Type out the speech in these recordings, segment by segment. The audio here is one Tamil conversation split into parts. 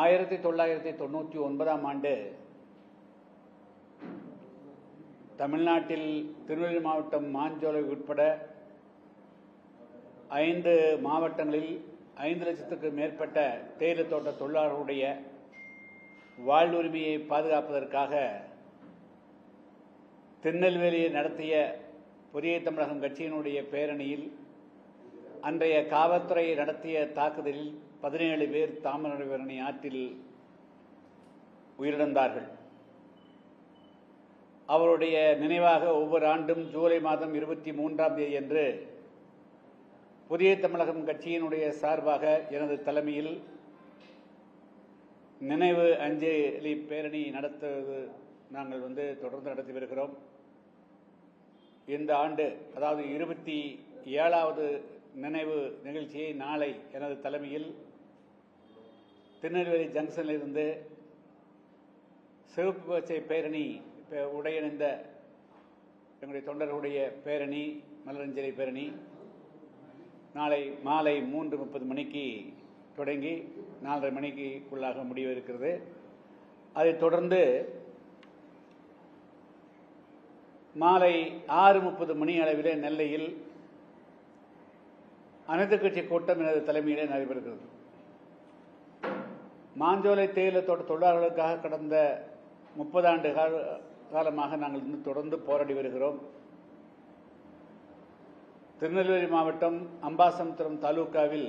1999ஆம் ஆண்டு தமிழ்நாட்டில் திருநெல்வேலி மாவட்டம் மாஞ்சோலை உட்பட 5 மாவட்டங்களில் 5 லட்சத்துக்கு மேற்பட்ட தேயிலை தோட்ட தொழிலாளர்களுடைய வாழ்வுரிமையை பாதுகாப்பதற்காக திருநெல்வேலியில் நடத்திய புதிய தமிழகம் கட்சியினுடைய பேரணியில் அன்றைய காவல்துறை நடத்திய தாக்குதலில் 17 பேர் தாமிரபரணி ஆற்றில் உயிரிழந்தார்கள். அவருடைய நினைவாக ஒவ்வொரு ஆண்டும் ஜூலை மாதம் 23ஆம் தேதி அன்று புதிய தமிழகம் கட்சியினுடைய சார்பாக எனது தலைமையில் நினைவு அஞ்சலி பேரணி நடத்துவது நாங்கள் தொடர்ந்து நடத்தி வருகிறோம். இந்த ஆண்டு அதாவது 27வது நினைவு நிகழ்ச்சியை நாளை எனது தலைமையில் திருநெல்வேலி ஜங்ஷனில் இருந்து சிவப்பு பச்சை பேரணி உடையணிந்த எங்களுடைய தொண்டர்களுடைய பேரணி மலரஞ்சலி பேரணி நாளை மாலை 3:30 மணிக்கு தொடங்கி 4:30 மணிக்குள்ளாக முடிவெடுக்கிறது. அதைத் தொடர்ந்து மாலை 6:30 மணி அளவிலே நெல்லையில் அனைத்து கட்சி கூட்டம் எனது தலைமையிலே நடைபெறுகிறது. மாஞ்சோலை தேயிலை தோட்ட தொழிலாளர்களுக்காக கடந்த 30 ஆண்டு காலமாக நாங்கள் தொடர்ந்து போராடி வருகிறோம். திருநெல்வேலி மாவட்டம் அம்பாசமுத்திரம் தாலுகாவில்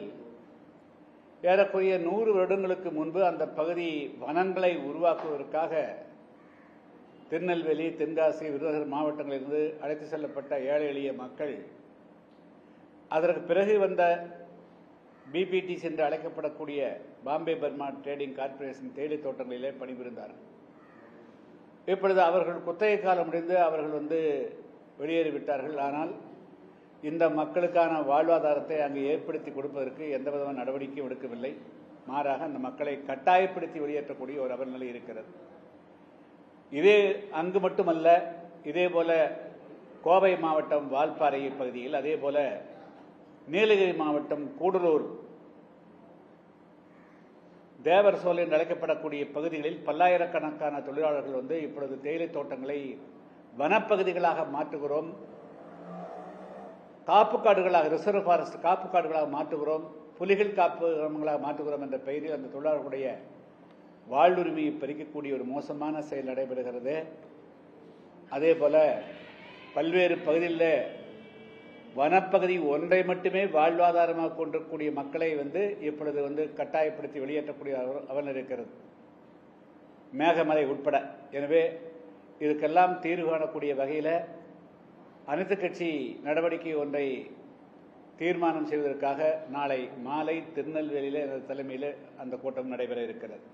ஏறக்குறைய 100 வருடங்களுக்கு முன்பு அந்த பகுதி வனங்களை உருவாக்குவதற்காக திருநெல்வேலி, தென்காசி, விருதுநகர் மாவட்டங்களிலிருந்து அழைத்து செல்லப்பட்ட ஏழை எளிய மக்கள் அதற்கு பிறகு வந்த பிபிடிசி என்று அழைக்கப்படக்கூடிய பாம்பே பர்மா ட்ரேடிங் கார்பரேஷன் தேயிலை தோட்டங்களிலே பணிபுரிந்தார்கள். இப்பொழுது அவர்கள் குத்தகை காலம் முடிந்து அவர்கள் வெளியேறிவிட்டார்கள். ஆனால் இந்த மக்களுக்கான வாழ்வாதாரத்தை அங்கு ஏற்படுத்தி கொடுப்பதற்கு எந்த விதமான நடவடிக்கையும் எடுக்கவில்லை. மாறாக அந்த மக்களை கட்டாயப்படுத்தி வெளியேற்றக்கூடிய ஒரு அவல்நிலை இருக்கிறது. இதே அங்கு மட்டுமல்ல, இதேபோல கோவை மாவட்டம் வால்பாறை பகுதியில், அதேபோல நீலகிரி மாவட்டம் கூடலூர் தேவர் சோலை என்று அழைக்கப்படக்கூடிய பகுதிகளில் பல்லாயிரக்கணக்கான தொழிலாளர்கள் இப்பொழுது தேயிலை தோட்டங்களை வனப்பகுதிகளாக மாற்றுகிறோம், காப்பு காடுகளாக, ரிசர்வ் ஃபாரஸ்ட் காப்பு காடுகளாக மாற்றுகிறோம், புலிகள் காப்பு கிராமங்களாக மாற்றுகிறோம் என்ற பெயரில் அந்த தொழிலாளர்களுடைய வாழ்வுரிமையை பறிக்கக்கூடிய ஒரு மோசமான செயல் நடைபெறுகிறது. அதே போல பல்வேறு பகுதிகளில் வனப்பகுதி ஒன்றை மட்டுமே வாழ்வாதாரமாக கொண்டிருக்கக்கூடிய மக்களை இப்பொழுது கட்டாயப்படுத்தி வெளியேற்றக்கூடிய அவல் இருக்கிறது, மேகமலை உட்பட. எனவே இதுக்கெல்லாம் தீர்வு காணக்கூடிய வகையில் அனைத்து கட்சி நடவடிக்கை ஒன்றை தீர்மானம் செய்வதற்காக நாளை மாலை திருநெல்வேலியில் எனது தலைமையில் அந்த கூட்டம் நடைபெற இருக்கிறது.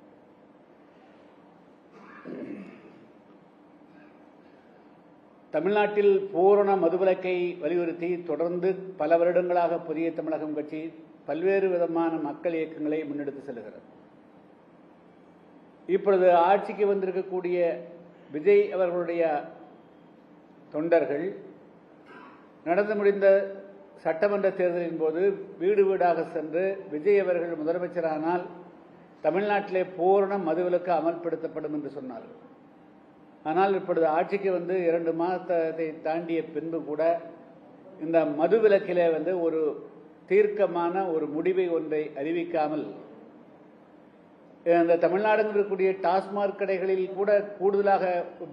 தமிழ்நாட்டில் பூரண மதுவிலக்கை வலியுறுத்தி தொடர்ந்து பல வருடங்களாக புதிய தமிழகம் கட்சி பல்வேறு விதமான மக்கள் இயக்கங்களை முன்னெடுத்து செல்கிறது. இப்பொழுது ஆட்சிக்கு வந்திருக்கக்கூடிய விஜய் அவர்களுடைய தொண்டர்கள் நடந்து முடிந்த சட்டமன்ற தேர்தலின் போது வீடு வீடாக சென்று விஜய் அவர்கள் முதலமைச்சரானால் தமிழ்நாட்டிலே பூரண மதுவிலக்கு அமல்படுத்தப்படும் என்று சொன்னார்கள். ஆனால் இப்பொழுது ஆட்சிக்கு 2 மாதத்தை தாண்டிய பின்பு கூட இந்த மதுவிலக்கிலே ஒரு தீர்க்கமான ஒரு முடிவை ஒன்றை அறிவிக்காமல் இந்த தமிழ்நாடுகளில் இருக்கக்கூடிய டாஸ்மாக் கடைகளில் கூட கூடுதலாக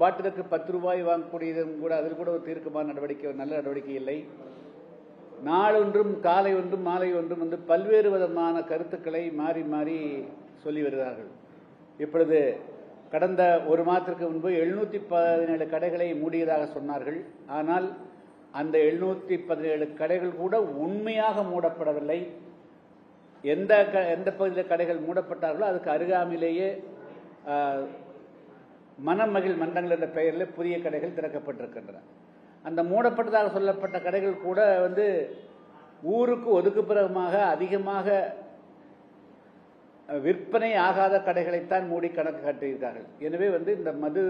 பாட்டிலுக்கு 10 ரூபாய் வாங்கக்கூடியதும் கூட அதில் கூட ஒரு தீர்க்கமான நடவடிக்கை, நல்ல நடவடிக்கை இல்லை. நாள் ஒன்றும் காலை ஒன்றும் மாலை ஒன்றும் பல்வேறு விதமான கருத்துக்களை மாறி மாறி சொல்லி வருகிறார்கள். இப்பொழுது கடந்த 1 மாதத்திற்கு முன்பு 717 கடைகளை மூடியதாக சொன்னார்கள். ஆனால் அந்த 717 கடைகள் கூட உண்மையாக மூடப்படவில்லை. எந்த பகுதியில் கடைகள் மூடப்பட்டார்களோ அதுக்கு அருகாமையிலேயே மனமகிழ் மன்றங்கள் என்ற பெயரில் புதிய கடைகள் திறக்கப்பட்டிருக்கின்றன. அந்த மூடப்பட்டதாக சொல்லப்பட்ட கடைகள் கூட ஊருக்கு ஒதுக்குப்புறமாக அதிகமாக விற்பனை ஆகாத கடைகளைத்தான் மூடி கணக்கு காட்டியிருக்கார்கள். எனவே இந்த மது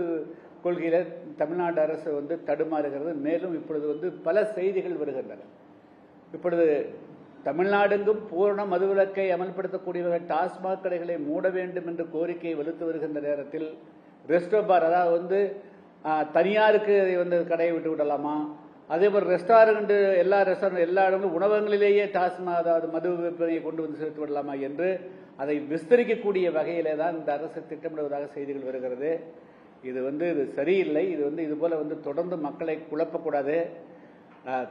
கொள்கையில் தமிழ்நாடு அரசு தடுமாறுகிறது. மேலும் இப்பொழுது பல செய்திகள் வருகின்றன. இப்பொழுது தமிழ்நாடெங்கும் பூரண மதுவிலக்கை அமல்படுத்தக்கூடியவர்கள் டாஸ்மாக் கடைகளை மூட வேண்டும் என்று கோரிக்கையை வலுத்து வருகின்ற நேரத்தில் ரெஸ்டோ பார், அதாவது தனியாருக்கு கடையை விட்டு விடலாமா, அதே போல் ரெஸ்டாரண்ட் எல்லா இடங்களும் உணவகங்களிலேயே டாஸ்மாக் அதாவது மது விற்பனையை கொண்டு வந்து சேர்த்து விடலாமா என்று அதை விஸ்தரிக்கக்கூடிய வகையிலே தான் இந்த அரசு திட்டமிடுவதாக செய்திகள் வருகிறது. இது இது சரியில்லை. இது போல தொடர்ந்து மக்களை குழப்பக்கூடாது.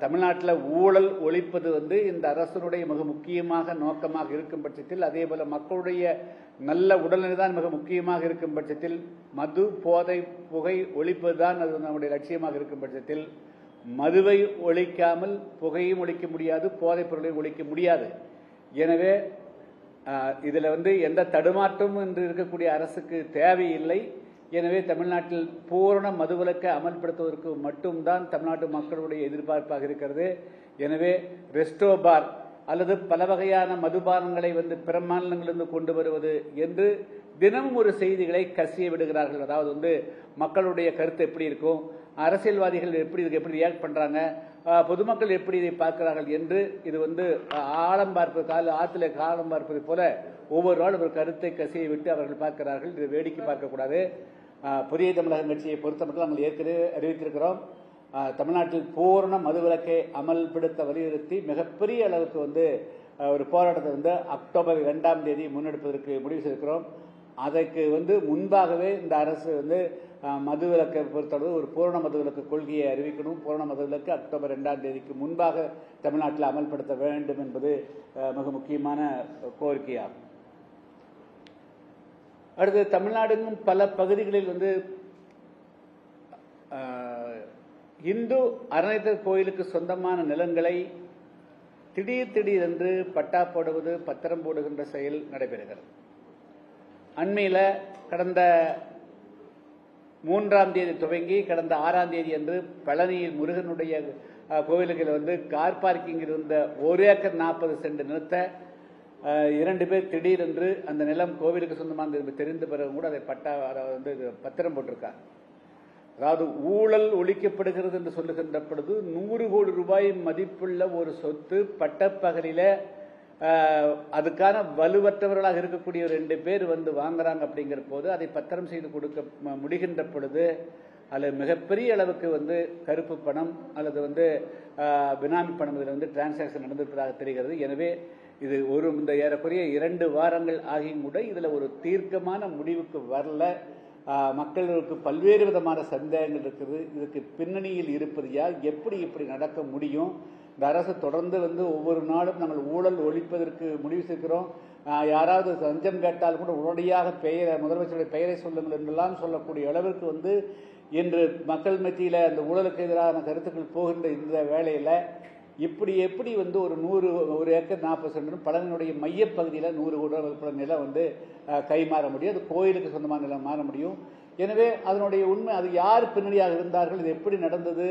தமிழ்நாட்டில் ஊழல் ஒழிப்பது இந்த அரசனுடைய மிக முக்கியமாக நோக்கமாக இருக்கும் பட்சத்தில், அதே போல மக்களுடைய நல்ல உடல்நிலை தான் மிக முக்கியமாக இருக்கும் பட்சத்தில், மது போதை புகை ஒழிப்பது தான் அது நம்முடைய லட்சியமாக இருக்கும் பட்சத்தில், மதுவை ஒழிக்காமல் புகையும் ஒழிக்க முடியாது, போதைப் பொருளையும் ஒழிக்க முடியாது. எனவே இதில் எந்த தடுமாற்றமும் என்று இருக்கக்கூடிய அரசுக்கு தேவையில்லை. எனவே தமிழ்நாட்டில் பூரண மதுவிலக்கை அமல்படுத்துவதற்கு மட்டும்தான் தமிழ்நாட்டு மக்களுடைய எதிர்பார்ப்பாக இருக்கிறது. எனவே ரெஸ்டோ பார் அல்லது பல வகையான மதுபானங்களை பிற மாநிலங்களிலிருந்து கொண்டு வருவது என்று தினமும் ஒரு செய்திகளை கசிய விடுகிறார்கள். அதாவது மக்களுடைய கருத்து எப்படி இருக்கும், அரசியல்வாதிகள் எப்படி ரியாக்ட் பண்றாங்க, பொதுமக்கள் எப்படி இதை பார்க்கிறார்கள் என்று இது ஆழம் பார்ப்பது ஆற்றிலே காலம் பார்ப்பது போல ஒவ்வொரு நாளும் ஒரு கருத்தை கசியை விட்டு அவர்கள் பார்க்கிறார்கள். இதை வேடிக்கை பார்க்கக்கூடாது. புதிய தமிழகம் கட்சியை பொறுத்தமட்டில் நாங்கள் ஏற்கனவே அறிவித்திருக்கிறோம். தமிழ்நாட்டில் பூரண மதுவிலக்கை அமல்படுத்த வலியுறுத்தி மிகப்பெரிய அளவுக்கு ஒரு போராட்டத்தை அக்டோபர் 2ஆம் தேதி முன்னெடுப்பதற்கு முடிவு செய்திருக்கிறோம். அதற்கு முன்பாகவே இந்த அரசு மதுவிலக்கை பொறுத்தளவு ஒரு பூரண மதுவிலக்கு கொள்கையை அறிவிக்கணும். பூரண மதுவிலக்கு அக்டோபர் 2ஆம் தேதிக்கு முன்பாக தமிழ்நாட்டில் அமல்படுத்த வேண்டும் என்பது மிக முக்கியமான கோரிக்கையாகும். அடுத்து, தமிழ்நாடெங்கும் பல பகுதிகளில் இந்து அறநிலையத்துறை கோயிலுக்கு சொந்தமான நிலங்களை திடீரென்று பட்டா போடுவது, பத்திரம் போடுகின்ற செயல் நடைபெறுகிறது. அண்மையில் கடந்த 3ஆம் தேதி துவங்கி கடந்த 6ஆம் தேதி அன்று பழனியில் முருகனுடைய கோவில்களில் கார் பார்க்கிங் இருந்த 1 ஏக்கர் 40 சென்ட் நிலத்தை 2 பேர் திடீரென்று அந்த நிலம் கோவிலுக்கு சொந்தமானது தெரிந்த பிறகு கூட அதை பத்திரம் போட்டிருக்காங்க. அதாவது ஊழல் ஒழிக்கப்படுகிறது என்று சொல்லுகின்ற பொழுது 100 கோடி ரூபாய் மதிப்புள்ள ஒரு சொத்து பட்டப்பகலில அதுக்கான வலுவற்றவர்களாக இருக்கக்கூடிய 2 பேர் வாங்குறாங்க. அப்படிங்கிற போது அதை பத்திரம் செய்து கொடுக்க முடிகின்ற பொழுது அதில் மிகப்பெரிய அளவுக்கு கருப்பு பணம் அல்லது பினாமி பணம் இதில் டிரான்சாக்ஷன் நடந்திருப்பதாக தெரிகிறது. எனவே இது இந்த ஏறக்குறைய 2 வாரங்கள் ஆகியும் கூட இதில் ஒரு தீர்க்கமான முடிவுக்கு வரல. மக்களுக்கு பல்வேறு விதமான சந்தேகங்கள் இருக்குது. இதுக்கு பின்னணியில் இருப்பது யார், எப்படி இப்படி நடக்க முடியும்? இந்த அரசு தொடர்ந்து ஒவ்வொரு நாளும் நாங்கள் ஊழல் ஒழிப்பதற்கு முடிவு செய்கிறோம், யாராவது லஞ்சம் கேட்டால் கூட உடனடியாக முதலமைச்சருடைய பெயரை சொல்லுங்கள் என்றெல்லாம் சொல்லக்கூடிய அளவிற்கு இன்று மக்கள் மத்தியில் அந்த ஊழலுக்கு எதிரான கருத்துக்கள் போகின்ற இந்த வேளையில் எப்படி ஒரு 1 ஏக்கர் 40 சென்ட் பழனியுடைய மையப்பகுதியில் 100 கோடி ரூபாய் நிலம் கைமாற முடியும், அது கோயிலுக்கு சொந்தமான நிலம் மாற முடியும். எனவே அதனுடைய உண்மை, அது யார் பின்னணியாக இருந்தார்கள், இது எப்படி நடந்தது,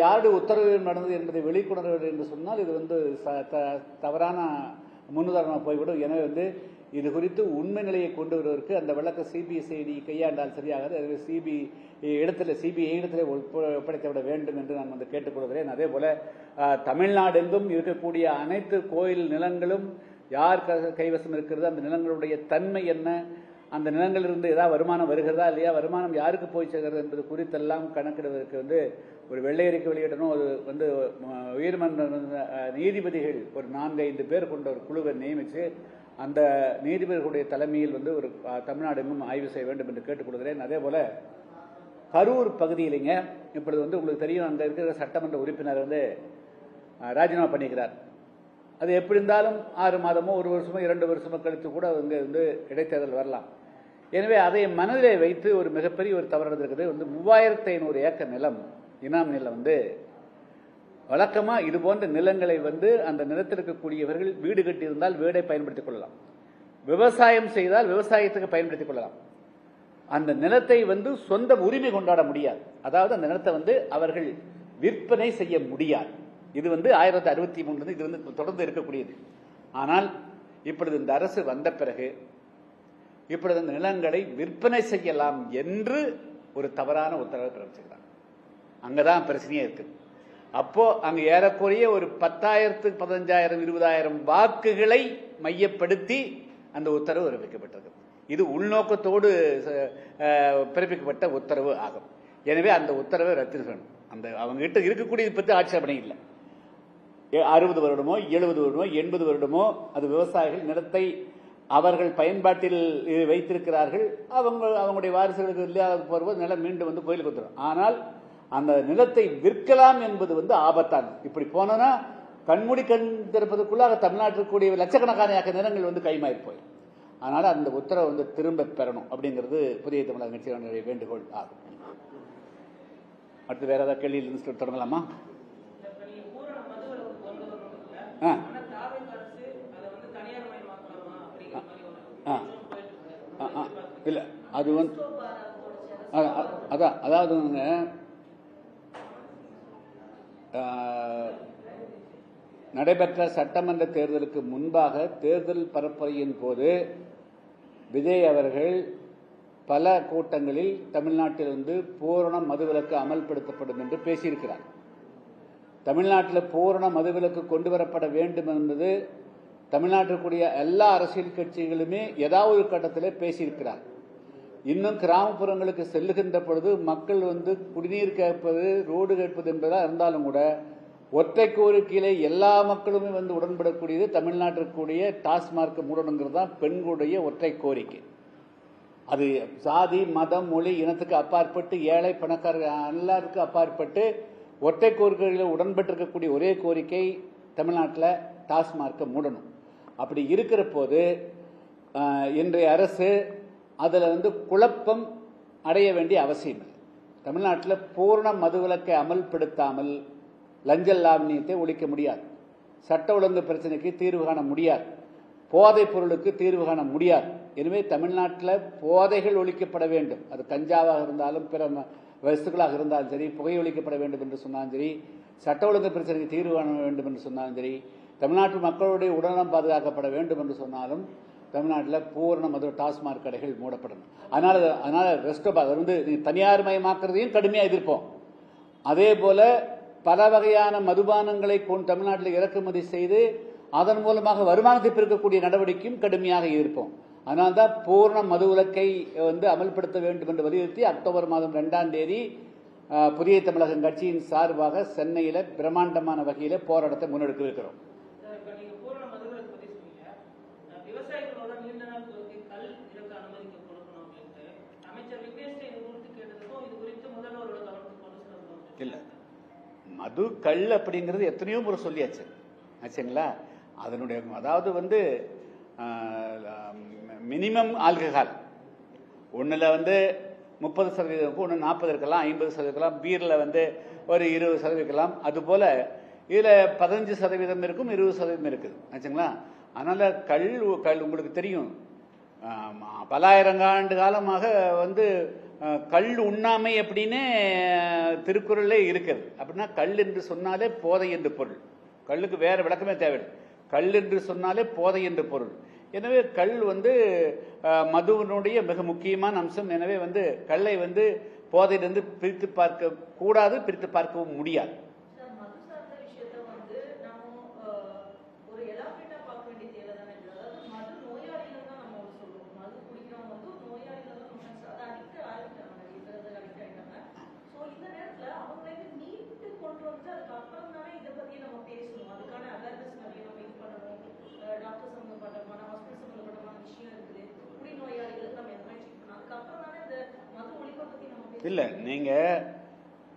யாருடைய உத்தரவு நடந்தது என்பதை வெளிக்கொணர்வது என்று சொன்னால் இது தவறான முன்னுதாரணமாக போய்விடும். எனவே இது குறித்து உண்மை நிலையை கொண்டு வருவதற்கு அந்த வழக்கை சிபிசிஐடி கையாண்டால் சரியாகாது. எனவே சிபிஐ இடத்துல ஒப்படைத்துவிட வேண்டும் என்று நான் கேட்டுக்கொள்கிறேன். அதே போல தமிழ்நாடெங்கும் இருக்கக்கூடிய அனைத்து கோயில் நிலங்களும் யார் கைவசம் இருக்கிறது, அந்த நிலங்களுடைய தன்மை என்ன, அந்த நிலங்களிலிருந்து ஏதாவது வருமானம் வருகிறதா இல்லையா, வருமானம் யாருக்கு போய் சேர்கிறது என்பது குறித்தெல்லாம் கணக்கிடுவதற்கு ஒரு வெள்ளை அறிக்கை வெளியிடணும். அது உயர்மன்ற நீதிபதிகள் ஒரு 4-5 பேர் கொண்ட ஒரு குழுவை நியமித்து அந்த நீதிபதிகளுடைய தலைமையில் ஒரு தமிழ்நாடெங்கும் ஆய்வு செய்ய வேண்டும் என்று கேட்டுக்கொள்கிறேன். அதே போல கரூர் பகுதியிலிங்க இப்பொழுது உங்களுக்கு தெரியும், அங்கே இருக்கிற சட்டமன்ற உறுப்பினர் ராஜினாமா பண்ணிக்கிறார். அது எப்படி இருந்தாலும் 6 மாதமோ 1 வருஷமோ 2 வருஷமோ கழித்து கூட அங்கே இடைத்தேர்தல் வரலாம். எனவே அதை மனதிலே வைத்து ஒரு மிகப்பெரிய ஒரு தவறு நடந்திருக்குது. 3500 ஏக்கர் நிலம், இனாம் நிலம் வழக்கமாக இது போன்ற நிலங்களை அந்த நிலத்தில் இருக்கக்கூடியவர்கள் வீடு கட்டியிருந்தால் வீடை பயன்படுத்திக் கொள்ளலாம், விவசாயம் செய்தால் விவசாயத்துக்கு பயன்படுத்திக் கொள்ளலாம். அந்த நிலத்தை சொந்த உரிமை கொண்டாட முடியாது. அதாவது அந்த நிலத்தை அவர்கள் விற்பனை செய்ய முடியாது. இது 1963 இது தொடர்ந்து இருக்கக்கூடியது. ஆனால் இப்பொழுது இந்த அரசு வந்த பிறகு இப்பொழுது இந்த நிலங்களை விற்பனை செய்யலாம் என்று ஒரு தவறான உத்தரவை பிறப்பிச்சிருக்கிறாங்க. அங்கதான் பிரச்சனையே இருக்கு. அப்போ அங்க ஏறக்குறைய ஒரு 10,000 15,000 20,000 வாக்குகளை மையப்படுத்தி அந்த உத்தரவு பிறப்பிக்கப்பட்டது. இது உள்நோக்கத்தோடு பிறப்பிக்கப்பட்ட உத்தரவு ஆகும். எனவே அந்த உத்தரவை ரத்து செய்யணும். அந்த அவங்க கிட்ட இருக்கக்கூடியது பற்றி ஆட்சேபனை இல்லை. 60 வருடமோ 70 வருடமோ 80 வருடமோ அது விவசாயிகள் நிலத்தை அவர்கள் பயன்பாட்டில் வைத்திருக்கிறார்கள். அவங்களுடைய வாரிசுகளுக்கு இல்லாத போகும்போது நிலம் மீண்டும் வந்து கோயிலுக்கு வந்துடும். ஆனால் அந்த நிலத்தை விற்கலாம் என்பது ஆபத்தானது. இப்படி போனா கண்மூடி கண் திறப்பதற்குள்ளாக தமிழ்நாட்டில் கூடிய லட்சக்கணக்கான ஏக்கர் நிலங்கள் கைமாறி போய். அதனால அந்த உத்தரவை திரும்ப பெறணும் அப்படிங்கிறது புதிய தமிழக கட்சியினுடைய வேண்டுகோள் ஆகும். அடுத்து வேற ஏதாவது கேள்வி தொடங்கலாமா? இல்ல அது அதாவது நடைபெற்ற சட்டமன்ற தேர்தலுக்கு முன்பாக தேர்தல் பரப்புரையின் போது விஜய் அவர்கள் பல கூட்டங்களில் தமிழ்நாட்டிலிருந்து பூரண மதுவிலக்கு அமல்படுத்தப்படும் என்று பேசியிருக்கிறார். தமிழ்நாட்டில் பூரண மதுவிலக்கு கொண்டு வரப்பட வேண்டும் என்பது தமிழ்நாட்டிற்குரிய எல்லா அரசியல் கட்சிகளுமே ஏதாவது கட்டத்தில் பேசியிருக்கிறார். இன்னும் கிராமப்புறங்களுக்கு செல்லுகின்ற பொழுது மக்கள் குடிநீர் கேட்பது, ரோடு கேட்பது என்பதாக இருந்தாலும் கூட ஒற்றை கோரிக்கையிலே எல்லா மக்களுமே உடன்படக்கூடியது தமிழ்நாட்டிற்குரிய டாஸ்மார்க் மூடணுங்கிறது தான் பெண்களுடைய ஒற்றை கோரிக்கை. அது சாதி, மதம், மொழி, இனத்துக்கு அப்பாற்பட்டு ஏழை பணக்கார எல்லாருக்கும் அப்பாற்பட்டு ஒற்றை கோரிக்கைகளில் உடன்பட்டிருக்கக்கூடிய ஒரே கோரிக்கை தமிழ்நாட்டில் டாஸ்மார்க்கை மூடணும். அப்படி இருக்கிற போது இன்றைய அரசு அதில் குழப்பம் அடைய வேண்டிய அவசியம் இல்லை. தமிழ்நாட்டில் பூர்ண மதுவிலக்கை அமல்படுத்தாமல் லஞ்ச லாவணியத்தை ஒழிக்க முடியாது, சட்ட ஒழுங்கு பிரச்சனைக்கு தீர்வு காண முடியாது, போதைப் பொருளுக்கு தீர்வு காண முடியாது. எனவே தமிழ்நாட்டில் போதைகள் ஒழிக்கப்பட வேண்டும். அது கஞ்சாவாக இருந்தாலும் பிற வஸ்துக்களாக இருந்தாலும் சரி, புகை ஒழிக்கப்பட வேண்டும் என்று சொன்னாலும் சரி, சட்ட ஒழுங்கு பிரச்சனைக்கு தீர்வு காண வேண்டும் என்று சொன்னாலும் சரி, தமிழ்நாட்டு மக்களுடைய உடல்நலம் பாதுகாக்கப்பட வேண்டும் என்று சொன்னாலும் தமிழ்நாட்டில் பூரண மது டாஸ்மாக் கடைகள் மூடப்படணும். அதனால ரெஸ்டோப் தனியார் மயமாக்குறதையும் கடுமையாக எதிர்ப்போம். அதே போல பல வகையான மதுபானங்களை தமிழ்நாட்டில் இறக்குமதி செய்து அதன் மூலமாக வருமானத்தை பெருக்கக்கூடிய நடவடிக்கையும் கடுமையாக எதிர்ப்போம். அதனால்தான் பூர்ண மதுவிலக்கை அமல்படுத்த வேண்டும் என்று வலியுறுத்தி அக்டோபர் மாதம் 2ஆம் தேதி புதிய தமிழகம் கட்சியின் சார்பாக சென்னையில் பிரம்மாண்டமான வகையில் போராட்டத்தை முன்னெடுக்க இருக்கிறோம். இல்ல மது கல் அப்படிங்கிறது எத்தனையோ முறை சொல்லியாச்சு ஆச்சுங்களா. அதனுடைய அதாவது மினிமம் ஆல்கஹால் ஒன்றில் 30% இருக்கும், ஒன்று 40 இருக்கலாம், 50% இருக்கலாம், பீரில் ஒரு 20% இருக்கலாம். அதுபோல் இதில் 15% இருக்கும், 20% இருக்குது ஆச்சுங்களா. அதனால் கல் உங்களுக்கு தெரியும், பலாயிரங்காண்டு காலமாக கல் உண்ணாமை அப்படின்னு திருக்குறளே இருக்கிறது. அப்படின்னா கல் என்று சொன்னாலே போதை என்று பொருள். கல்லுக்கு வேற விளக்கமே தேவையில்லை. கல் என்று சொன்னாலே போதை என்று பொருள். எனவே கல் மதுவினுடைய மிக முக்கியமான அம்சம். எனவே கல்லை போதையிலிருந்து பிரித்து பார்க்க கூடாது, பிரித்து பார்க்கவும் முடியாது. இல்ல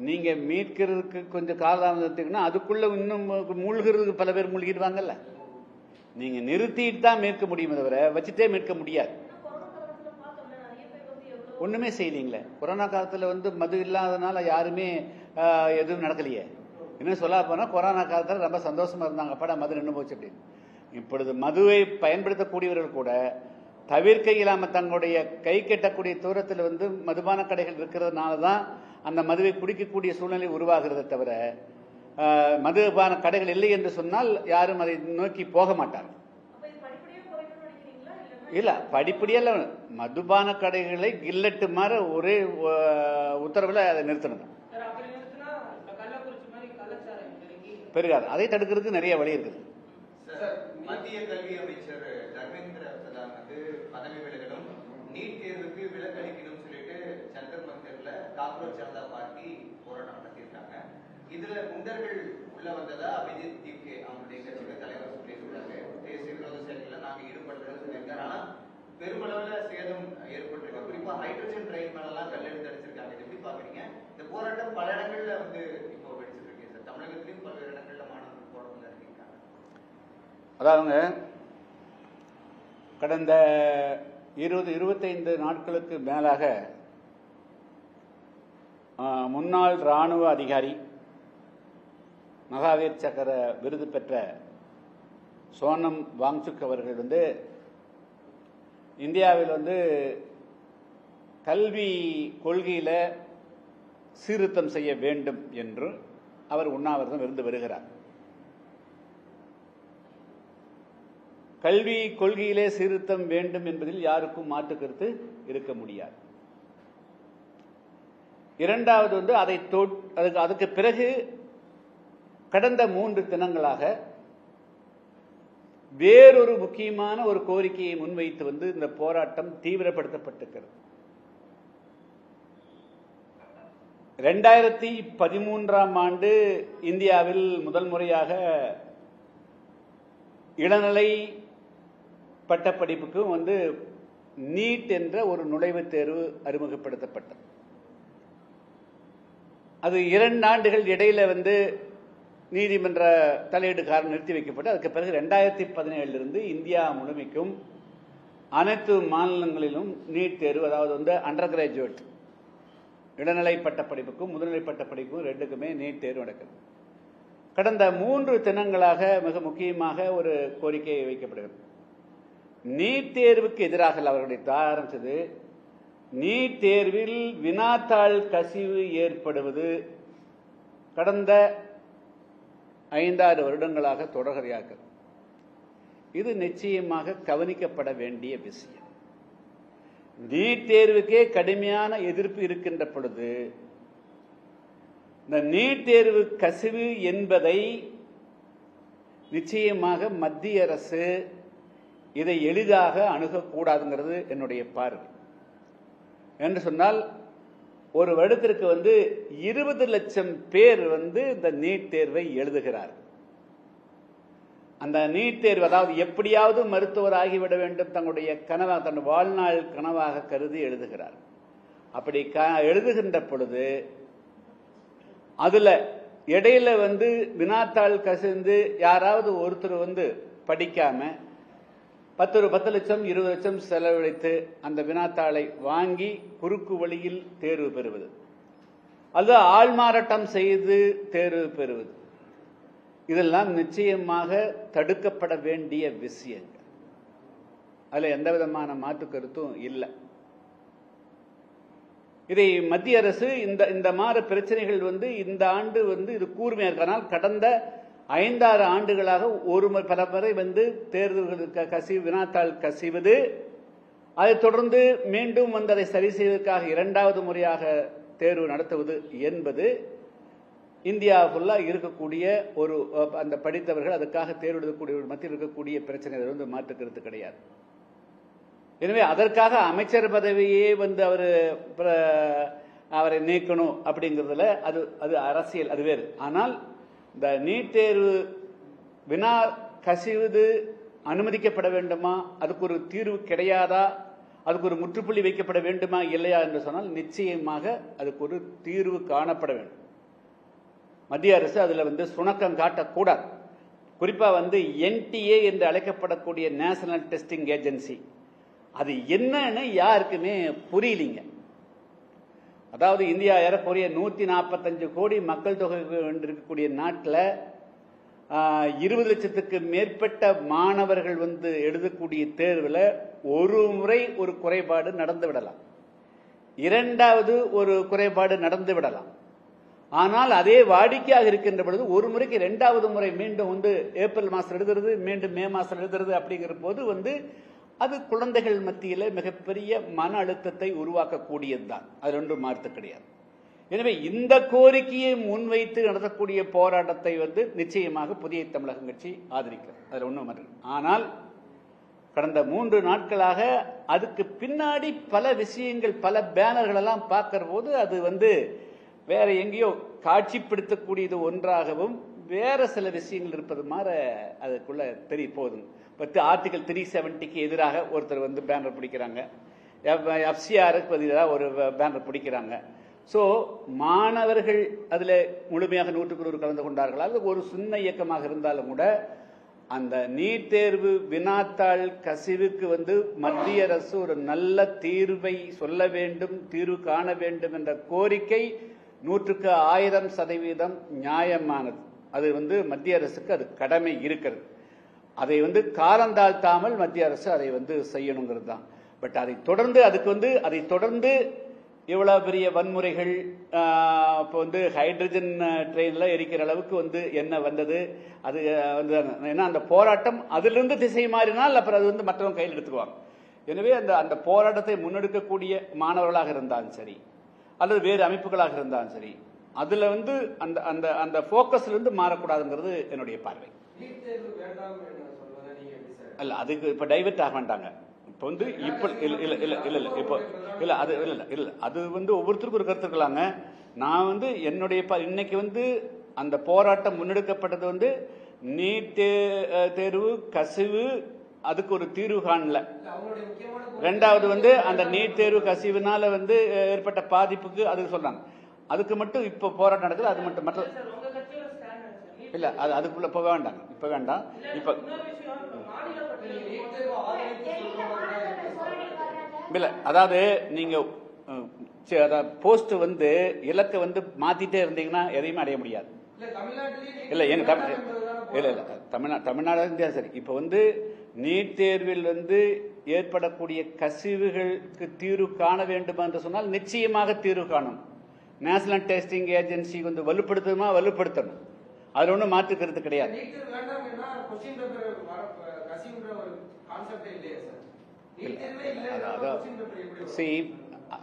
நீங்க மீட்கிறதுக்கு கொஞ்சம் காலதாமதத்துக்குன்னா அதுக்குள்ள இன்னும் மூழ்கிறதுக்கு பல பேர் மூழ்கிடுவாங்கல்ல. நீங்க நிறுத்திட்டு தான் மீட்க முடியும், தவிர வச்சுட்டே மீட்க முடியாது. ஒண்ணுமே செய்யலீங்களே. கொரோனா காலத்துல மது இல்லாதனால யாருமே எதுவும் நடக்கலையே. இன்னும் சொல்ல போனா கொரோனா காலத்துல ரொம்ப சந்தோஷமா இருந்தாங்க, அப்படா மது நின்று போச்சு அப்படின்னு. இப்பொழுது மதுவை பயன்படுத்தக்கூடியவர்கள் கூட தவிர்க்க இல்லாம தங்களுடைய கை கெட்டக்கூடிய தூரத்தில் மதுபான கடைகள் இருக்கிறதுனால தான் அந்த மதுவை குடிக்கக்கூடிய சூழ்நிலை உருவாகிறத தவிர மதுபான கடைகள் இல்லை என்று சொன்னால் யாரும் அதை நோக்கி போக மாட்டாங்க. இல்ல படிப்படியல்ல, மதுபான கடைகளை கில்லட்டு மாற ஒரே உத்தரவுல அதை நிறுத்தணும். பெருகாது. அதை தடுக்கிறதுக்கு நிறைய வழி இருக்குது. மத்திய கல்வி அமைச்சர் தர்மேந்திர பிரதான் வந்து பதவி விலகலும் நீட் தேர்வுக்கு விலக்கு அளிக்கணும் சொல்லிட்டு ஜந்தர் மந்தர்ல காக்ரோச் ஜனதா பார்ட்டி போராட்டம் நடத்தியிருக்காங்க. இதுல குண்டர்கள் உள்ள வந்ததா அபிஜித் தீப்கே அவங்களுடைய கட்சியின் தலைவர் சொல்லியிருக்காரு. தேசிய விரோத செயல்களில் நாங்கள் ஈடுபடுறதுன்னு சொல்லியிருக்காரு. ஆனா பெருமளவுல சேதம் ஏற்பட்டிருக்கு. குறிப்பா ஹைட்ரஜன் ரயில் மேலாம் கல்லெடுத்து அடிச்சிருக்காங்க. எப்படி பாக்குறீங்க? இந்த போராட்டம் பல இடங்கள்ல வந்து இப்போ வெடிச்சிட்டு இருக்கு சார். தமிழகத்திலும் பல்வேறு இடங்கள்ல மாணவர்கள் போராட்டத்தில் இருக்காங்க. அதாவதுங்க கடந்த 20-25 நாட்களுக்கு மேலாக முன்னாள் இராணுவ அதிகாரி மகாவீர் சக்கர விருது பெற்ற சோனம் வாங்சுக் அவர்கள் வந்து இந்தியாவில் வந்து கல்வி கொள்கையில் சீர்திருத்தம் செய்ய வேண்டும் என்று அவர் உண்ணாவிரதம் இருந்து வருகிறார். கல்வி கொள்கையிலே சீர்திருத்தம் வேண்டும் என்பதில் யாருக்கும் மாற்று கருத்து இருக்க முடியாது. இரண்டாவது வந்து அதுக்கு பிறகு கடந்த 3 தினங்களாக வேறொரு முக்கியமான ஒரு கோரிக்கையை முன்வைத்து வந்து இந்த போராட்டம் தீவிரப்படுத்தப்பட்டிருக்கிறது. 2013ஆம் ஆண்டு இந்தியாவில் முதல் முறையாக இளநிலை பட்டப்படிப்புக்கும் வந்து நீட் என்ற ஒரு நுழைவுத் தேர்வு அறிமுகப்படுத்தப்பட்டது. அது 2 ஆண்டுகள் இடையில வந்து நீதிமன்ற தலையீடு காரணம் நிறுத்தி வைக்கப்பட்டு அதுக்கு பிறகு 2017 இந்தியா முழுமைக்கும் அனைத்து மாநிலங்களிலும் நீட் தேர்வு, அதாவது வந்து அண்டர் கிராஜுவேட் இளநிலை பட்டப்படிப்புக்கும் முதுநிலை பட்டப்படிப்புக்கும் 2க்குமே நீட் தேர்வு நடக்குது. கடந்த 3 தினங்களாக மிக முக்கியமாக ஒரு கோரிக்கை வைக்கப்படுகிறது. நீட் தேர்வுக்கு எதிராக அவர்களுடைய ஆரம்பிச்சது நீட் தேர்வில் வினாத்தாள் கசிவு ஏற்படுவது கடந்த 5-6 வருடங்களாக தொடர்கதையாக இது நிச்சயமாக கவனிக்கப்பட வேண்டிய விஷயம். நீட் தேர்வுக்கே கடுமையான எதிர்ப்பு இருக்கின்ற பொழுது இந்த நீட் தேர்வு கசிவு என்பதை நிச்சயமாக மத்திய அரசு இதை எளிதாக அணுகக்கூடாதுங்கிறது என்னுடைய பார்வை. என்று சொன்னால் ஒரு வருடத்திற்கு வந்து 20 லட்சம் பேர் வந்து இந்த நீட் தேர்வை எழுதுகிறார். அந்த நீட் தேர்வு அதாவது எப்படியாவது மருத்துவர் ஆகிவிட வேண்டும் தன்னுடைய கனவாக தன் வாழ்நாள் கனவாக கருதி எழுதுகிறார். அப்படி எழுதுகின்ற பொழுது அதுல இடையில வந்து வினாத்தாள் கசிந்து யாராவது ஒருத்தர் வந்து படிக்காம 10 லட்சம் 20 லட்சம் செலவழித்து அந்த வினாத்தாளை வாங்கி குறுக்கு வழியில் தேர்வு பெறுவது, அது ஆள்மாறாட்டம் செய்து தேர்வு பெறுவது, இதெல்லாம் நிச்சயமாக தடுக்கப்பட வேண்டிய விஷயங்கள். அதுல எந்த விதமான மாற்று கருத்தும் இல்லை. இதை மத்திய அரசு இந்த மாதிரி பிரச்சனைகள் வந்து இந்த ஆண்டு வந்து இது கூர்மையா இருக்கனால் கடந்த 5-6 ஆண்டுகளாக பல முறை வந்து தேர்வுகளுக்கு வினாத்தாள் கசிவது, அதை தொடர்ந்து மீண்டும் வந்து அதை சரி செய்வதற்காக 2வது முறையாக தேர்வு நடத்துவது என்பது இந்தியா ஃபுல்லா இருக்கக்கூடிய ஒரு அந்த படித்தவர்கள் அதுக்காக தேர்வு எழுதக்கூடிய மத்தியில் இருக்கக்கூடிய பிரச்சனை வந்து மாற்று கருத்து கிடையாது. எனவே அதற்காக அமைச்சர் பதவியே வந்து அவரை நீக்கணும் அப்படிங்கிறதுல அது அரசியல், அது வேறு. ஆனால் இந்த நீட் தேர்வு வினா கசிவது அனுமதிக்கப்பட வேண்டுமா, அதுக்கு ஒரு தீர்வு கிடையாதா, அதுக்கு ஒரு முற்றுப்புள்ளி வைக்கப்பட வேண்டுமா இல்லையா என்று சொன்னால் நிச்சயமாக அதுக்கு ஒரு தீர்வு காணப்பட வேண்டும். மத்திய அரசு அதுல வந்து சுணக்கம் காட்டக்கூடாது. குறிப்பா வந்து NTA என்று அழைக்கப்படக்கூடிய நேஷனல் டெஸ்டிங் ஏஜென்சி அது என்னன்னு யாருக்குமே புரியலிங்க. அதாவது இந்தியா ஏறக்குறைய 145 கோடி மக்கள் தொகை இருக்கக்கூடிய நாட்டில் 20 லட்சத்துக்கு மேற்பட்ட மாணவர்கள் வந்து எழுதக்கூடிய தேர்வில் ஒரு முறை ஒரு குறைபாடு நடந்து விடலாம், 2வது ஒரு குறைபாடு நடந்து விடலாம். ஆனால் அதே வாடிக்கையாக இருக்கின்ற பொழுது ஒரு முறைக்கு 2வது முறை மீண்டும் வந்து ஏப்ரல் மாதம் எழுதுறது, மீண்டும் மே மாதம் எழுதுறது அப்படிங்கிற போது வந்து அது குழந்தைகள் மத்தியில் மிகப்பெரிய மன அழுத்தத்தை உருவாக்கக்கூடியது தான். அது ஒன்றும் மாற்று கிடையாது. எனவே இந்த கோரிக்கையை முன்வைத்து நடத்தக்கூடிய போராட்டத்தை வந்து நிச்சயமாக புதிய தமிழகம் கட்சி ஆதரிக்கிறது. அதில் ஒன்றும். ஆனால் கடந்த 3 நாட்களாக அதுக்கு பின்னாடி பல விஷயங்கள், பல பேனர்கள் எல்லாம் பார்க்கிற போது அது வந்து வேற எங்கேயோ காட்சிப்படுத்தக்கூடியது ஒன்றாகவும் வேற சில விஷயங்கள் இருப்பது மாதிரி அதுக்குள்ள தெரிய போகுது. ஆர்டிகல் 370க்கு எதிராக ஒருத்தர் வந்து பேனர் பிடிக்கிறாங்க, எஃப்சிஆருக்கு எதிராக ஒரு பேனர் பிடிக்கிறாங்க. ஸோ மாணவர்கள் அதில் முழுமையாக 100% கலந்து கொண்டார்கள். அது ஒரு சின்ன இயக்கமாக இருந்தாலும் கூட அந்த நீட் தேர்வு வினாத்தாள் கசிவுக்கு வந்து மத்திய அரசு ஒரு நல்ல தீர்வை சொல்ல வேண்டும், தீர்வு காண வேண்டும் என்ற கோரிக்கை 100% நியாயமானது. அது வந்து மத்திய அரசுக்கு அது கடமை இருக்கிறது. அதை வந்து காலந்தாழ்த்தாமல் மத்திய அரசு அதை வந்து செய்யணுங்கிறது தான். பட் அதை தொடர்ந்து இவ்வளவு பெரிய வன்முறைகள், இப்போ வந்து ஹைட்ரஜன் ட்ரெயின்ல எரிக்கிற அளவுக்கு வந்து என்ன வந்தது, அது வந்து ஏன்னா அந்த போராட்டம் அதிலிருந்து திசை மாறினால் அப்புறம் அது வந்து மற்றவங்க கையில் எடுத்துக்குவாங்க. எனவே அந்த போராட்டத்தை முன்னெடுக்கக்கூடிய மாணவர்களாக இருந்தாலும் சரி அல்லது வேறு அமைப்புகளாக இருந்தாலும் சரி, அதுல வந்து அந்த அந்த அந்த போக்கஸ்ல இருந்து மாறக்கூடாதுங்கிறது என்னுடைய பார்வை. அல்ல, அதுக்கு இப்ப டைவர்ட் ஆக வேண்டாங்க. இப்ப வந்து இப்ப அது வந்து ஒவ்வொருத்தருக்கும் ஒரு கருத்து இருக்கலாங்க. நான் வந்து என்னுடைய இன்னைக்கு வந்து அந்த போராட்டம் முன்னெடுக்கப்பட்டது வந்து நீட் தேர்வு கசிவு, அதுக்கு ஒரு தீர்வு காணல. ரெண்டாவது வந்து அந்த நீட் தேர்வு கசிவுனால வந்து ஏற்பட்ட பாதிப்புக்கு அது சொல்றாங்க. அதுக்கு மட்டும் இப்ப போராட்டம் நடக்குது. அது மட்டும் மற்ற இல்ல, அது அதுக்குள்ள போக வேண்டாம். இப்ப வேண்டாம். இப்ப இல்ல, அதாவது நீங்க போஸ்ட் வந்து இலக்கை வந்து மாத்திட்டே இருந்தீங்கன்னா எதையுமே அடைய முடியாது. இல்ல எங்க தமிழ்நாடு சரி. இப்ப வந்து நீட் தேர்வில் வந்து ஏற்படக்கூடிய கசிவுகளுக்கு தீர்வு காண வேண்டும் என்று சொன்னால் நிச்சயமாக தீர்வு காணும். நேஷனல் டெஸ்டிங் ஏஜென்சி வந்து வலுப்படுத்தணும். அதுல ஒன்றும் மாற்று கருத்து கிடையாது.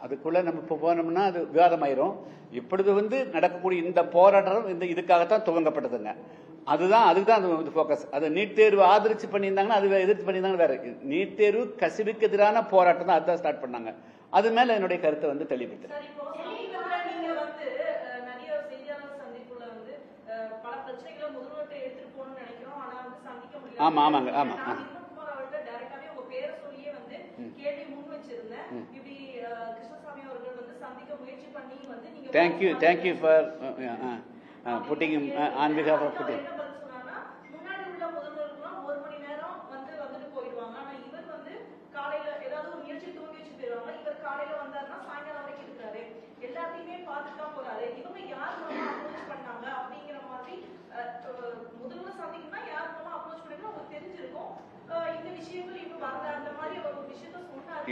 அதுக்குள்ள நம்ம போனோம்னா அது விவாதமாயிரும். இப்பொழுது வந்து நடக்கக்கூடிய இந்த போராட்டம் இதுக்காகத்தான் துவங்கப்பட்டதுங்க. அதுதான் போக்கஸ். அது நீட் தேர்வு ஆதரிச்சு பண்ணியிருந்தாங்கன்னா, அது எதிர்த்து பண்ணியிருந்தாங்க வேற. நீட் தேர்வு கசிவுக்கு எதிரான போராட்டம் தான், அதுதான் ஸ்டார்ட் பண்ணாங்க. அது மேல என்னுடைய கருத்தை வந்து தெளிவித்து ஆமா ஆமாங்க ஆமா. Thank you for putting on behalf of putting.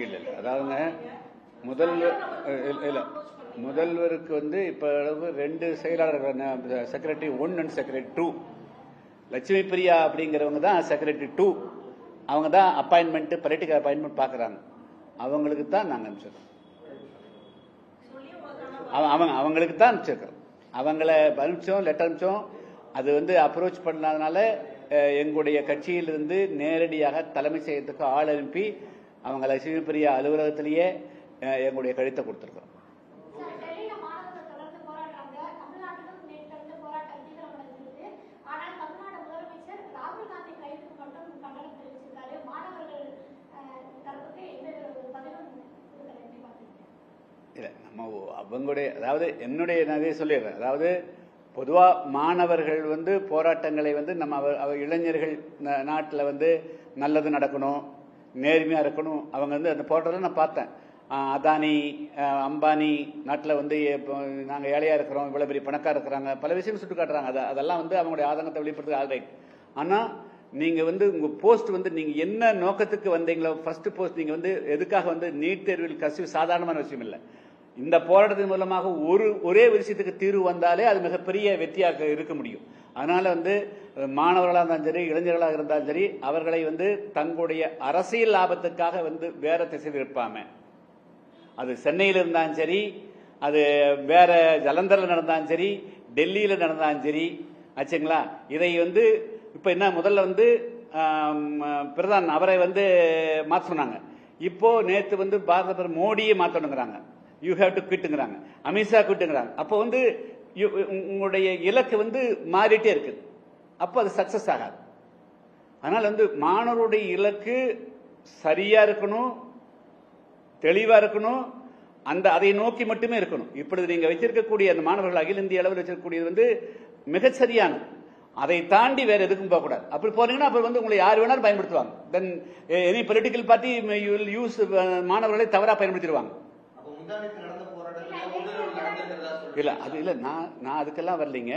இல்ல அதாவதுங்க, முதல்வருக்கு வந்து இப்ப 2 செயலாளர்கள், secretary 1 and secretary 2. Lakshmi Priya அப்படிங்கிறவங்க தான் செக்ரட்டரி 2. அவங்க தான் அப்பாயின்மெண்ட், பொலிட்டிக்கல் அப்பாயின்மெண்ட் பாக்குறாங்க. அவங்களுக்கு தான் நாங்க அனுப்பிச்சிருக்கோம். அவங்களுக்கு தான் அனுப்பிச்சிருக்கிறோம். அவங்கள அனுப்பிச்சோம், லெட்டர் அனுப்பிச்சோம். அது வந்து அப்ரோச் பண்ணாதனால எங்களுடைய கட்சியிலிருந்து நேரடியாக தலைமை செயலகத்துக்கு ஆள் அனுப்பி அவங்க லட்சுமி பிரியா அலுவலகத்திலேயே எங்களுடைய கடிதத்தை கொடுத்திருக்கிறோம். இல்ல, நம்ம அவங்களுடைய, அதாவது என்னுடைய நிறைய சொல்லிடுறேன். அதாவது பொதுவா மாணவர்கள் வந்து போராட்டங்களை வந்து நம்ம இளைஞர்கள் நாட்டில் வந்து நல்லது நடக்கணும், நேர்மையா இருக்கணும். அவங்க வந்து அந்த போராட்டத்தில் நான் பார்த்தேன். அதானி, அம்பானி நாட்டில் வந்து நாங்கள் ஏழையா இருக்கிறோம், இவ்வளவு பெரிய பணக்கார இருக்கிறாங்க, பல விஷயம் சுட்டு காட்டுறாங்க. அதெல்லாம் வந்து அவங்களுடைய ஆதங்கத்தை வெளிப்படுத்துறது ஆல்ரைட். ஆனா நீங்க வந்து உங்க போஸ்ட் வந்து நீங்க என்ன நோக்கத்துக்கு வந்தீங்களோ, ஃபர்ஸ்ட் போஸ்ட் நீங்க வந்து எதுக்காக வந்து நீட் தேர்வில் கசிவு சாதாரணமான விஷயம் இல்லை. இந்த போராட்டத்தின் மூலமாக ஒரே விஷயத்துக்கு தீர்வு வந்தாலே அது மிகப்பெரிய வெற்றியாக இருக்க முடியும். அதனால வந்து மாணவர்களாக இருந்தாலும் சரி, இளைஞர்களாக இருந்தாலும் சரி, அவர்களை வந்து தங்களுடைய அரசியல் லாபத்துக்காக வந்து வேற திசையில் இருப்பாம, அது சென்னையில் இருந்தாலும் சரி, அது வேற ஜலந்தரில் நடந்தாலும் சரி, டெல்லியில் நடந்தாலும் சரி ஆச்சுங்களா. இதை வந்து இப்போ என்ன முதல்ல வந்து பிரதான் அவரை வந்து மாற்ற சொன்னாங்க. இப்போ நேற்று வந்து பாரத பிரதமர் மோடியை மாற்றணுங்கிறாங்க. யூ ஹேவ் டு குவிட்டுங்கிறாங்க. அமித்ஷா குவிட்டுங்கிறாங்க. அப்போ வந்து உங்களுடைய இலக்கு வந்து மாறிட்டே இருக்குது. அப்போ அது சக்சஸ் ஆகாது. அதனால வந்து மாணவருடைய இலக்கு சரியா இருக்கணும், தெளிவா இருக்கணும், அதை நோக்கி மட்டுமே இருக்கணும். இப்பொழுது நீங்க வச்சிருக்கக்கூடிய அந்த மாணவர்கள் அகில இந்திய அளவில் வச்சிருக்கக்கூடியது வந்து மிக சரியானது. அதை தாண்டி வேற எதுக்கும் போகக்கூடாது. அப்படி போனீங்கன்னா அப்புறம் வந்து உங்களை யார் வேணாலும் பயன்படுத்துவாங்க. தென் எனி பொலிட்டிக்கல் பார்ட்டி யூஸ் மாணவர்களை தவறா பயன்படுத்திடுவாங்க. இல்ல அது இல்ல, நான் அதுக்கெல்லாம் வரலைங்க.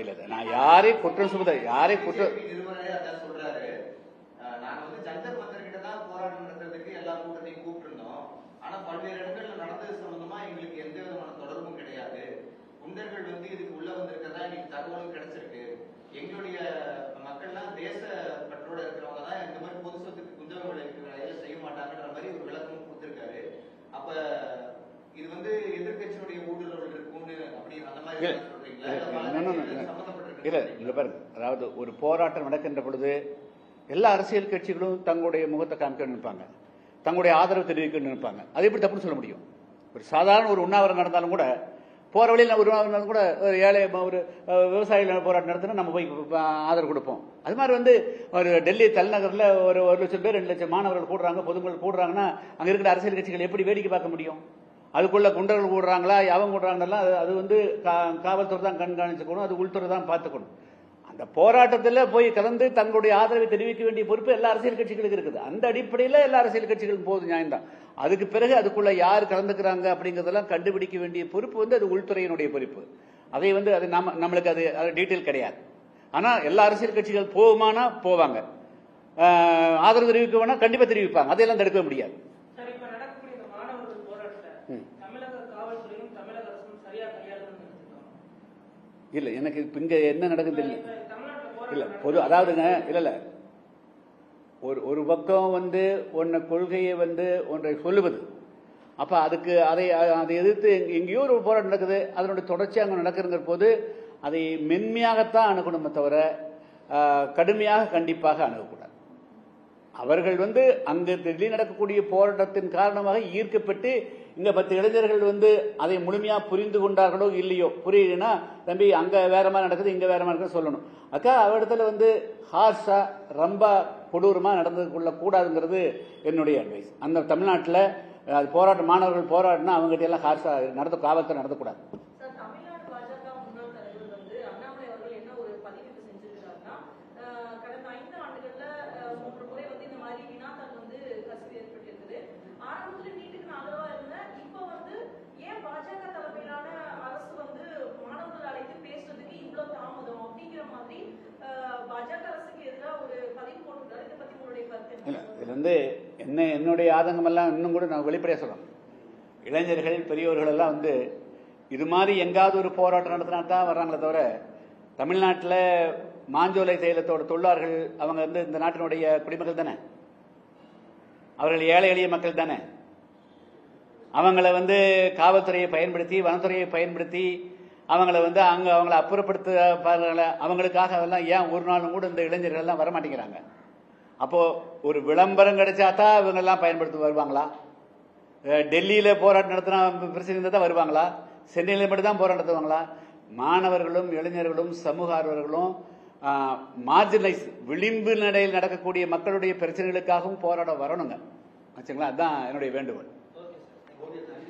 இல்ல நான் யாரையும் குற்றம் சொல்லுத, யாரையும் குற்றம் பல்வேறு இடங்கள்ல நடந்தது சம்பந்தமா எங்களுக்கு எந்த விதமான தொடர்பும் கிடையாது. குண்டர்கள் வந்து இதுக்கு உள்ள வந்திருக்கதா எங்களுக்கு தகவலும் கிடைச்சிருக்கு. எங்களுடைய மக்கள்லாம் தேச பற்றோட இருக்கிறவங்க தான் இந்த மாதிரி பொது சொத்துக்கு குந்தகம் விளைவிக்கிற வேலையில செய்ய மாட்டாங்கன்ற மாதிரி ஒரு விளக்கமும் கொடுத்திருக்காரு. அப்ப இது வந்து எதிர்கட்சியுடைய ஊடுருவல் இருக்கும்னு அப்படி அந்த மாதிரி சொல்றீங்களா? இல்ல இங்க பாருங்க, அதாவது ஒரு போராட்டம் நடக்கின்ற பொழுது எல்லா அரசியல் கட்சிகளும் தங்களுடைய முகத்தை காமிக்க நினைப்பாங்க, தங்களுடைய ஆதரவு தெரிவிக்க நினைப்பாங்க. அது எப்படி தப்புன்னு சொல்ல முடியும்? ஒரு சாதாரண ஒரு உண்ணாவிரதம் நடந்தாலும் கூட, போற வழியில் ஒரு உண்ணாவிரதம் கூட ஒரு ஏழை ஒரு விவசாயிகள் போராட்டம் நடத்தினா நம்ம போய் ஆதரவு கொடுப்போம். அது மாதிரி வந்து ஒரு டெல்லி தலைநகரில் ஒரு 1 லட்சம் பேர் 2 லட்சம் மாணவர்கள் கூடுறாங்க, பொதுமக்கள் கூடுறாங்கன்னா அங்க இருக்கிற அரசியல் கட்சிகள் எப்படி வேடிக்கை பார்க்க முடியும்? அதுக்குள்ள குண்டர்கள் கூடுறாங்களா அவங்க கூடுறாங்கலாம் அது வந்து காவல்துறை தான் கண்காணிச்சுக்கணும், அது உள்துறை தான் பார்த்துக்கணும். அந்த போராட்டத்தில் போய் கலந்து தங்களுடைய ஆதரவை தெரிவிக்க வேண்டிய பொறுப்பு எல்லா அரசியல் கட்சிகளுக்கு இருக்குது. அந்த அடிப்படையில் எல்லா அரசியல் கட்சிகளுக்கும் போது நியாயம்தான். அதுக்கு பிறகு அதுக்குள்ள யார் கலந்துக்கிறாங்க அப்படிங்கறதெல்லாம் கண்டுபிடிக்க வேண்டிய பொறுப்பு வந்து அது உள்துறையினுடைய பொறுப்பு. அதை வந்து அது நம்மளுக்கு அது டீட்டெயில் கிடையாது. ஆனா எல்லா அரசியல் கட்சிகள் போகுமானா போவாங்க, ஆதரவு தெரிவிக்க வேணா கண்டிப்பா தெரிவிப்பாங்க. அதையெல்லாம் தடுக்க முடியாது. இல்ல எனக்கு இங்க என்ன நடக்குது தெரியல. இல்ல பொது அதாவதுங்க இல்ல ஒரு பக்கம் வந்து கொள்கையை வந்து ஒன்றை சொல்லுவது, அப்ப அதுக்கு அதை எதிர்த்து எங்கேயோ ஒரு போராட்டம் நடக்குது, அதனுடைய தொடர்ச்சி அங்க நடக்குங்கிற போது அதை மென்மையாகத்தான் அணுகணுமே தவிர கடுமையாக கண்டிப்பாக அணுகக்கூடாது. அவர்கள் வந்து அங்கு டெல்லி நடக்கக்கூடிய போராட்டத்தின் காரணமாக ஈர்க்கப்பட்டு இங்க 10 இளைஞர்கள் வந்து அதை முழுமையா புரிந்து கொண்டார்களோ இல்லையோ, புரியுதுன்னா தம்பி அங்க வேற மாதிரி நடக்குது இங்க வேற மாதிரி நடக்குது சொல்லணும். அக்கா அவரிடத்துல வந்து ஹார்ஷா ரொம்ப கொடூரமா நடந்து கொள்ள கூடாதுங்கிறது என்னுடைய அட்வைஸ். அந்த தமிழ்நாட்டில் போராட்டம் மாணவர்கள் போராடினா அவங்ககிட்ட எல்லாம் ஹார்ஷா காவல்துறை நடத்தக்கூடாது. இதுல வந்து என்னுடைய ஆதங்கம் எல்லாம் இன்னும் கூட நான் வெளிப்படையா சொல்றேன். இளைஞர்கள் பெரியவர்கள் எல்லாம் வந்து இது மாதிரி எங்காவது ஒரு போராட்டம் நடத்தினா தான் வர்றாங்களே தவிர, தமிழ்நாட்டில் மாஞ்சோலை செயலத்தோட தொழிலாளர்கள் அவங்க வந்து இந்த நாட்டினுடைய குடிமக்கள் தானே, அவர்கள் ஏழை எளிய மக்கள் தானே. அவங்களை வந்து காவல்துறையை பயன்படுத்தி வனத்துறையை பயன்படுத்தி அவங்கள வந்து அவங்கள அப்புறப்படுத்த அவங்களுக்காக அதெல்லாம் ஏன் ஒரு நாளும் கூட இந்த இளைஞர்கள் எல்லாம் வரமாட்டேங்கிறாங்க? அப்போ ஒரு விளம்பரம் கிடைச்சாதான் இவங்க எல்லாம் பயன்படுத்த வருவாங்களா? டெல்லியில போராட்டம் நடத்தினா பிரச்சனை தான் வருவாங்களா? சென்னையில மட்டும் தான் போராட்டம் நடத்துவாங்களா? மாணவர்களும் இளைஞர்களும் சமூக ஆர்வலர்களும் மார்ஜினலைஸ் விளிம்பு நடையில் நடக்கக்கூடிய மக்களுடைய பிரச்சனைகளுக்காகவும் போராட வரணுங்க. ஆச்சுங்களா? அதுதான் என்னுடைய வேண்டுகோள்.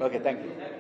Okay, thank you.